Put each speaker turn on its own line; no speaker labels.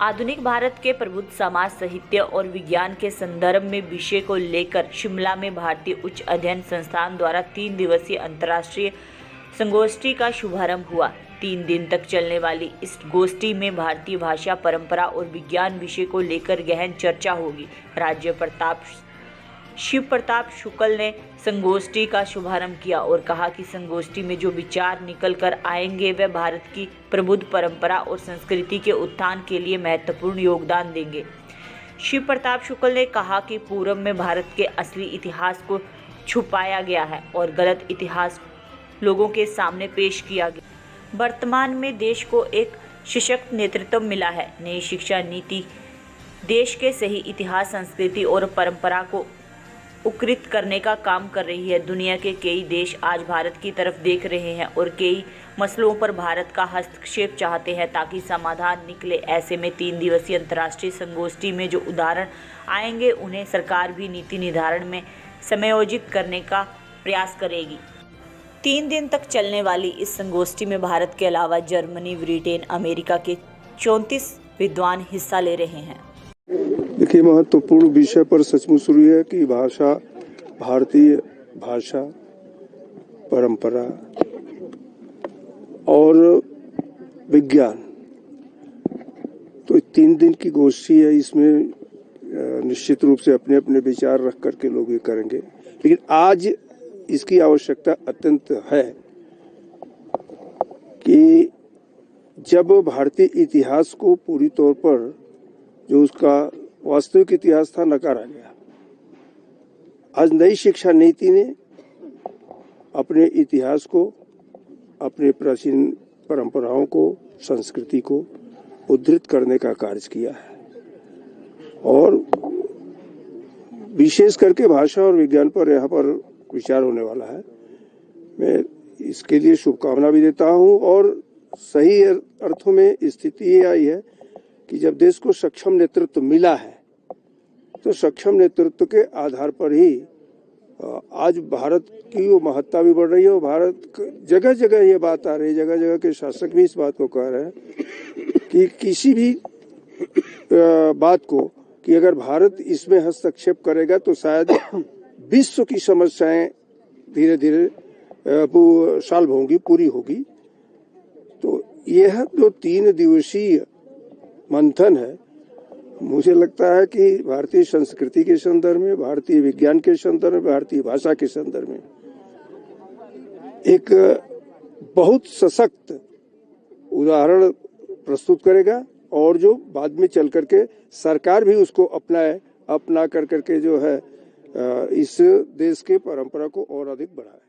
आधुनिक भारत के प्रबुद्ध समाज, साहित्य और विज्ञान के संदर्भ में विषय को लेकर शिमला में भारतीय उच्च अध्ययन संस्थान द्वारा 3 दिवसीय अंतर्राष्ट्रीय संगोष्ठी का शुभारंभ हुआ। 3 दिन तक चलने वाली इस गोष्ठी में भारतीय भाषा, परंपरा और विज्ञान विषय को लेकर गहन चर्चा होगी। शिव प्रताप शुक्ल ने संगोष्ठी का शुभारंभ किया और कहा कि संगोष्ठी में जो विचार निकल कर आएंगे वह भारत की प्रबुद्ध परंपरा और संस्कृति के उत्थान के लिए महत्वपूर्ण योगदान देंगे। शिव प्रताप शुक्ल ने कहा कि पूर्व में भारत के असली इतिहास को छुपाया गया है और गलत इतिहास लोगों के सामने पेश किया गया। वर्तमान में देश को एक सशक्त नेतृत्व मिला है। नई शिक्षा नीति देश के सही इतिहास, संस्कृति और परंपरा को उक्कृत करने का काम कर रही है। दुनिया के कई देश आज भारत की तरफ देख रहे हैं और कई मसलों पर भारत का हस्तक्षेप चाहते हैं ताकि समाधान निकले। ऐसे में 3 दिवसीय अंतर्राष्ट्रीय संगोष्ठी में जो उदाहरण आएंगे उन्हें सरकार भी नीति निर्धारण में समायोजित करने का प्रयास करेगी। 3 दिन तक चलने वाली इस संगोष्ठी में भारत के अलावा जर्मनी, ब्रिटेन, अमेरिका के 34 विद्वान हिस्सा ले रहे हैं।
देखिए, महत्वपूर्ण विषय पर सचमुच शुरू है कि भाषा, भारतीय भाषा, परंपरा और विज्ञान, तो 3 दिन की गोष्ठी है। इसमें निश्चित रूप से अपने अपने विचार रख करके लोग ये करेंगे, लेकिन आज इसकी आवश्यकता अत्यंत है कि जब भारतीय इतिहास को पूरी तौर पर जो उसका वास्तविक इतिहास था नकारा गया, आज नई शिक्षा नीति ने अपने इतिहास को, अपने प्राचीन परंपराओं को, संस्कृति को उद्धृत करने का कार्य किया है और विशेष करके भाषा और विज्ञान पर यहाँ पर विचार होने वाला है। मैं इसके लिए शुभकामना भी देता हूँ और सही अर्थों में स्थिति ये आई है कि जब देश को सक्षम नेतृत्व मिला है तो सक्षम नेतृत्व के आधार पर ही आज भारत की वो महत्ता भी बढ़ रही है और भारत जगह जगह ये बात आ रही है, जगह जगह के शासक भी इस बात को कह रहे हैं कि किसी भी बात को कि अगर भारत इसमें हस्तक्षेप करेगा तो शायद विश्व की समस्याएं धीरे धीरे सॉल्व होंगी, पूरी होगी। तो यह जो 3 दिवसीय मंथन है, मुझे लगता है कि भारतीय संस्कृति के संदर्भ में, भारतीय विज्ञान के संदर्भ में, भारतीय भाषा के संदर्भ में एक बहुत सशक्त उदाहरण प्रस्तुत करेगा और जो बाद में चल करके सरकार भी उसको अपना कर करके जो है इस देश के परंपरा को और अधिक बढ़ाए।